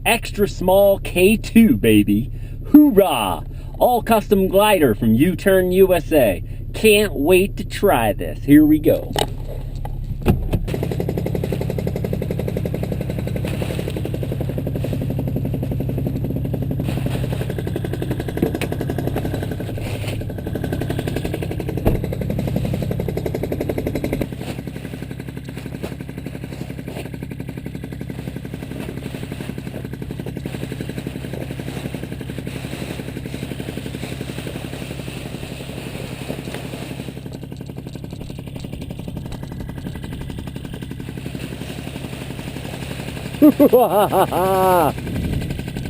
Extra small K2, baby. Hoorah! All custom glider from U-Turn USA. Can't wait to try this. Here we go.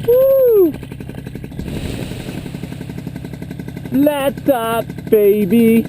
Woo! Let's up, baby.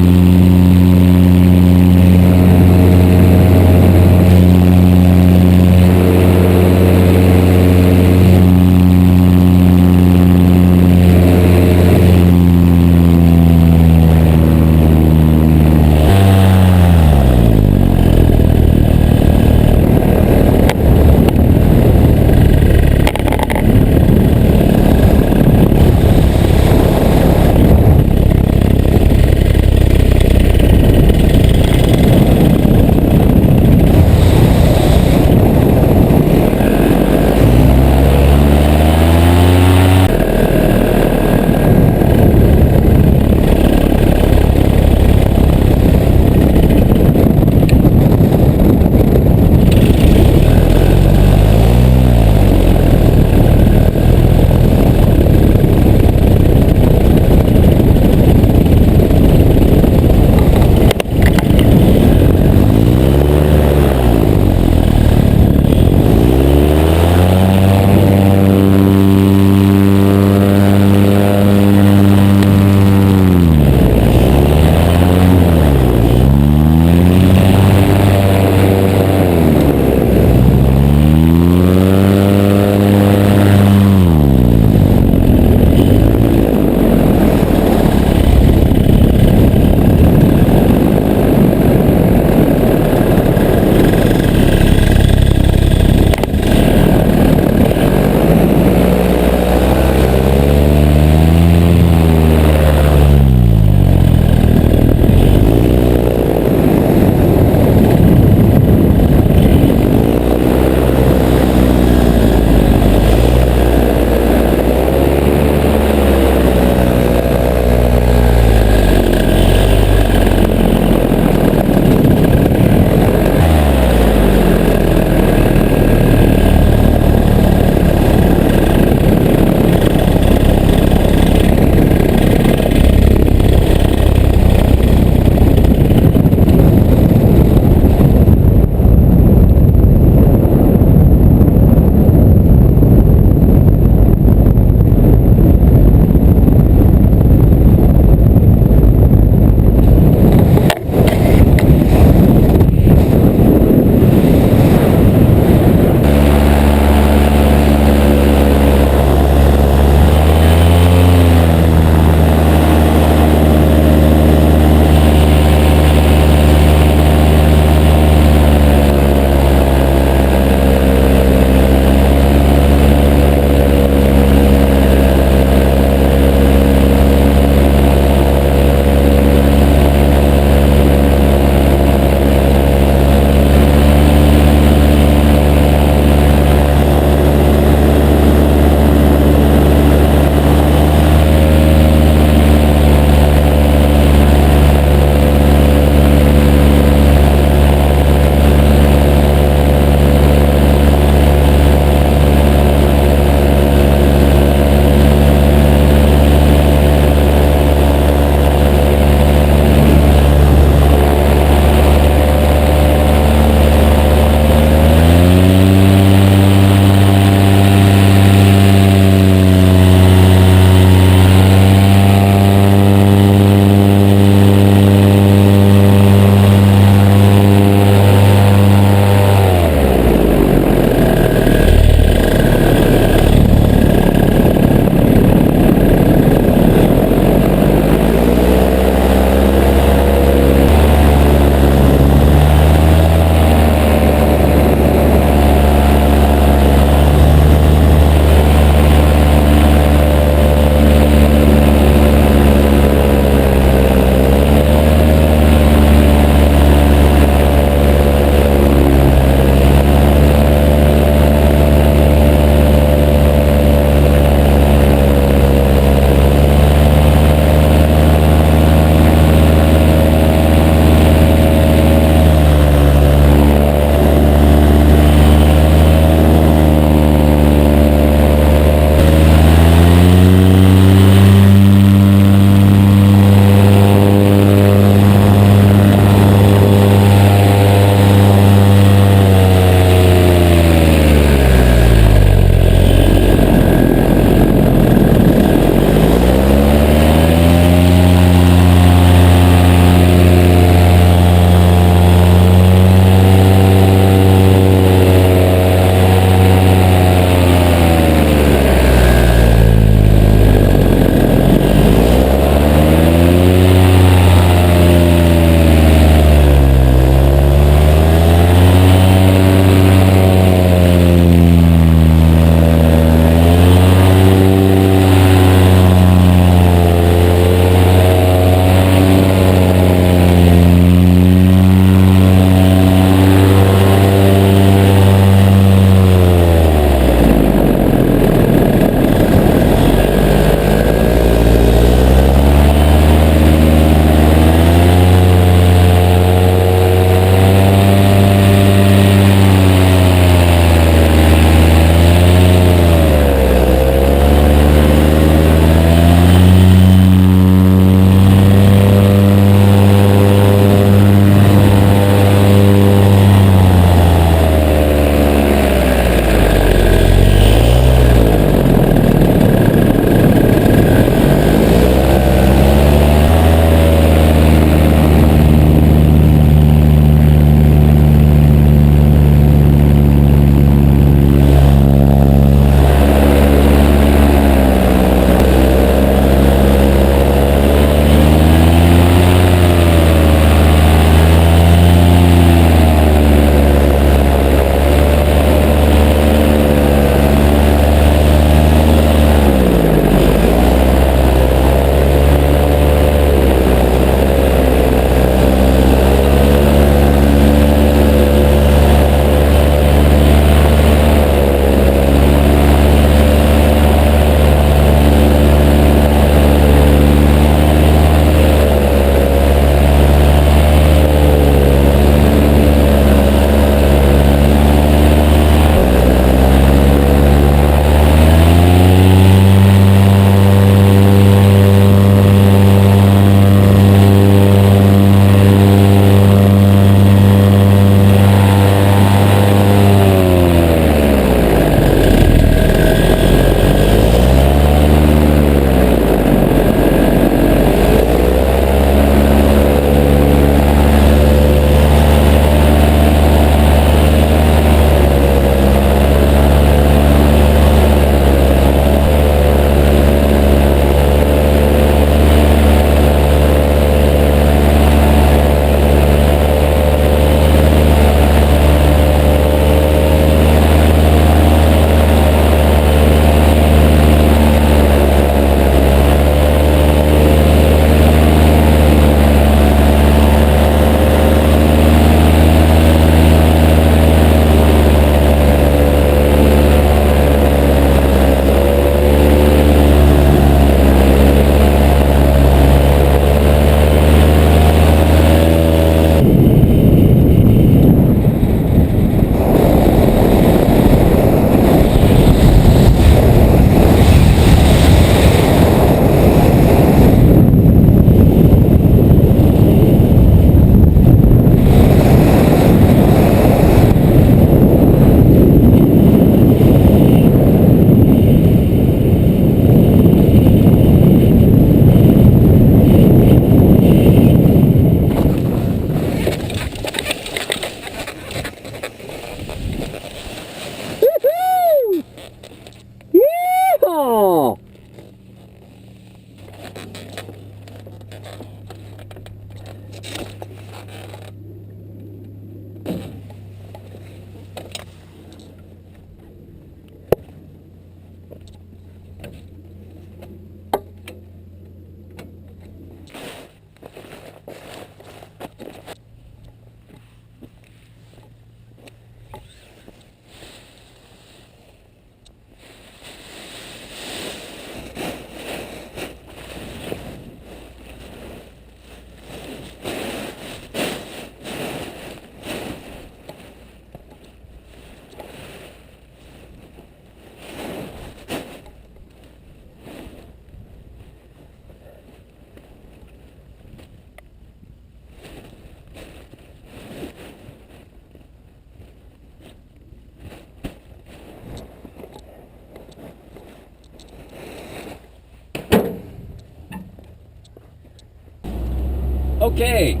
Okay,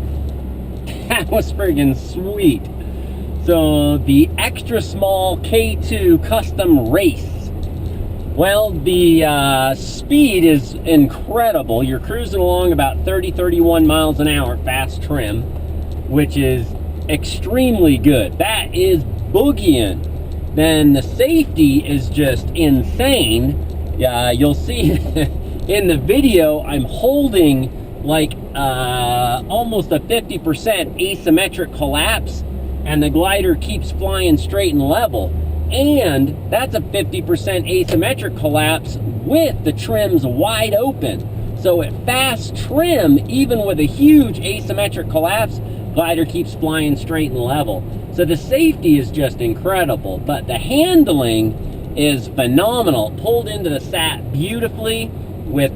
that was friggin' sweet. So the extra small K2 custom race. Well, the speed is incredible. You're cruising along about 30-31 miles an hour at fast trim, which is extremely good. That is boogieing. Then the safety is just insane. You'll see in the video, I'm holding like almost a 50% asymmetric collapse, and the glider keeps flying straight and level. And that's a 50% asymmetric collapse with the trims wide open. So at fast trim, even with a huge asymmetric collapse, glider keeps flying straight and level. So the safety is just incredible, but the handling is phenomenal. Pulled into the sat beautifully with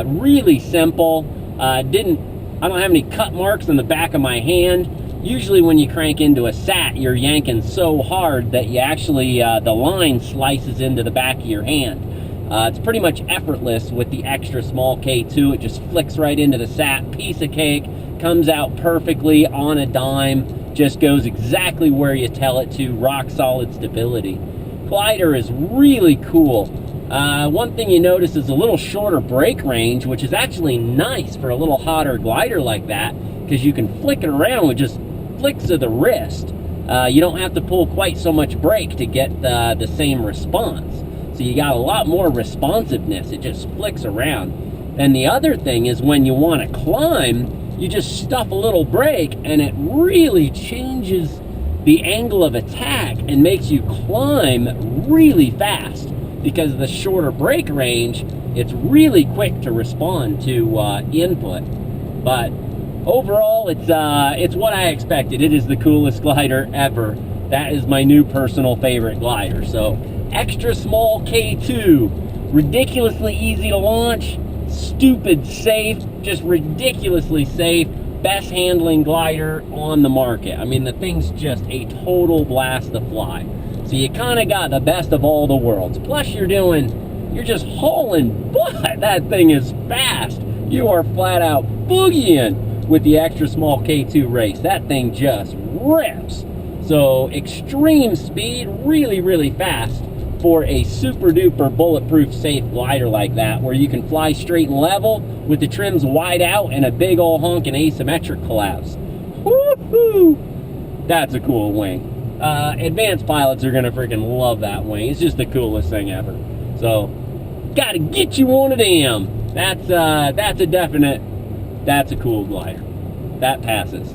really simple. I don't have any cut marks on the back of my hand. Usually when you crank into a sat, you're yanking so hard that you actually, the line slices into the back of your hand. It's pretty much effortless with the extra small K2. It just flicks right into the sat, piece of cake, comes out perfectly on a dime, just goes exactly where you tell it to, rock solid stability. Glider is really cool. One thing you notice is a little shorter brake range, which is actually nice for a little hotter glider like that, because you can flick it around with just flicks of the wrist. You don't have to pull quite so much brake to get the same response. So you got a lot more responsiveness. It just flicks around. And the other thing is when you want to climb, you just stuff a little brake and it really changes the angle of attack and makes you climb really fast. Because of the shorter brake range, it's really quick to respond to input. But overall, it's what I expected. It is the coolest glider ever. That is my new personal favorite glider. So, extra small K2, ridiculously easy to launch, stupid safe, just ridiculously safe, best handling glider on the market. I mean, the thing's just a total blast to fly. So you kind of got the best of all the worlds. Plus you're just hauling butt. That thing is fast. You are flat out boogieing with the extra small K2 race. That thing just rips. So extreme speed, really, really fast for a super duper bulletproof safe glider like that, where you can fly straight and level with the trims wide out and a big ol' honkin' asymmetric collapse. Woohoo! That's a cool wing. Advanced pilots are gonna freaking love that wing. It's just the coolest thing ever. So, gotta get you one of them. That's a definite, that's a cool glider. That passes.